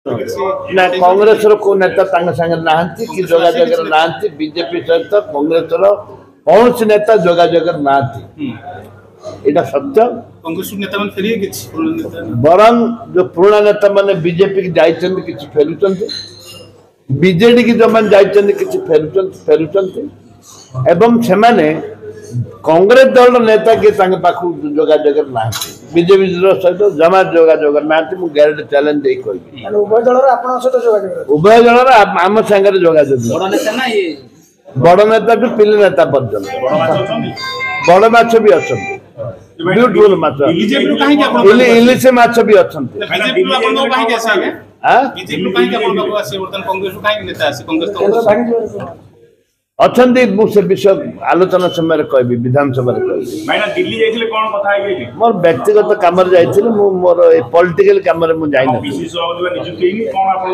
ना कांग्रेस को नेता संगे नहांती कि जोगाजोग नहांती बीजेपी सहित कांग्रेस कौन सी नेता जोगाजोग नहांती एटा सत्य। कांग्रेस नेता मन फेरिए किछि बरं जो पुराना नेता माने बीजेपी की जाइछन्ति किछि फेरुछन्ति बीजेडी की जो मन जाइछन्ति किछि फेरुछन्ति एवं सेमाने कांग्रेस दल नेता के संग पाखु जोगाजोग नहांती बीजेपी सहित जमा जोगाजोग नहांती मु ग्यारंटी चैलेंज दे कहबी उभय दल आपन सहित जोगाजोग उभय दल आम संगे जोगाजोग बड़ नेता ना ये बड़ नेता टू पिल नेता पर्यंत बड़ माछ भी अछन्ति ब्यूटीफुल माछ बीजेपी काहे के आपन इलिश माछ भी अछन्ति बीजेपी आपन को काहे के आसे हां बीजेपी काहे के आपन को आसे वर्तमान कांग्रेस काहे के नेता आसे कांग्रेस तो अछन्ति मु से विषय आलोचना समय कहबी विधानसभा रे कहबी भाईना दिल्ली जाइथिले कोन कथा आइ गेली मोर व्यक्तिगत काम रे जाइथिले मु मोर ए पॉलिटिकल काम रे मु जाई न विशेष अवधि नियुक्ति हेनी कोन आपन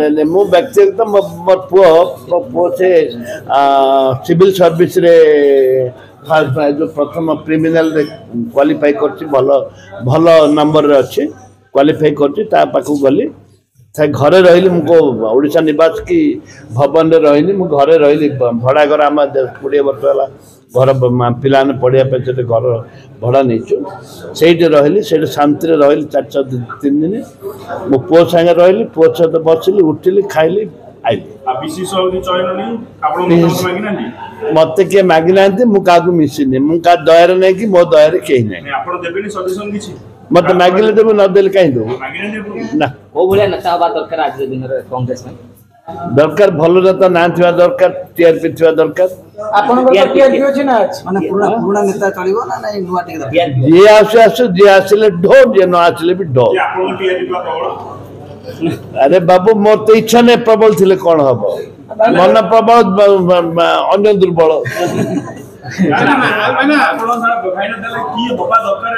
नहीं मु व्यक्तिगत मोर पुओ से सिविल सर्विस रे फर्स्ट जो प्रथम क्रिमिनल रे क्वालिफाई करछि भलो नंबर रे अछि क्वालिफाई करछि ता पाखु गली घरे रही मुझको ओडिशा निवास की भवन रे रही मु घरे रही भड़ा घर आम 20 वर्ष है घर पिला पढ़िया पे घर भड़ा नहीं से रही से शांति रही 4-3 दिन मो पुओ संगे रही पुओ सहित बसिली उठिली खाइली आइली मत किए मागी ना मुझे मिसिनी मुझे दयार नहीं कि मो दयार कहीं नहीं मत मागिले देबो न देले काई दो ना ओ भलिया नेता हवा दरकार आज दिन रे कांग्रेस में दरकार भलो नेता ना थिवा दरकार टीआरपी थिवा दरकार आपन को टीआरपी अछि ना माने पुराना नेता चलिबो ना नहीं नुवा टिक दरकार जे आसे जे आसले ढो जे न आसले भी ढो आपन टीआरपी का प्रबल अरे बाबू मोर तो इच्छा ने प्रबल थिले कोन हबो मन प्रबल अन्य दुर्बल ना आपन भाईना देले की बपा दरकार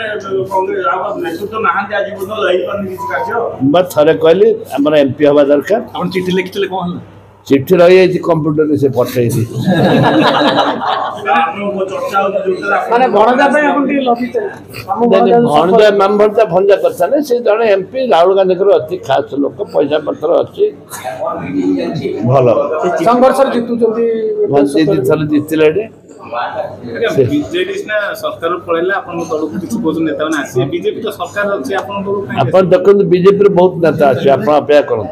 कांग्रेस आप नेतृत्व नहांते आज बोल लई पर किछि कार्य बस थरे कहली हमर एमपी हवा दरकार आपन चिट्ठी लिखितले कोन चिट्ठी रही है कंप्यूटर से पठाई दी माने भणजा पे आपन के लभिते भणजा मेंबर भंजा करता ने से जने एमपी राहुल गांधी को अति खास लोक पैसा पत्र अछि भलो संघर्ष जीतु जल्दी जी थले जितले रे बीजेपी ना सरकार पळेला आपन दल को किछ बोझ नेता ना आसे बीजेपी तो सरकार अछि आपन दल अपन देखो बीजेपी रे बहुत नेता अछि अपन अपेक्षा करत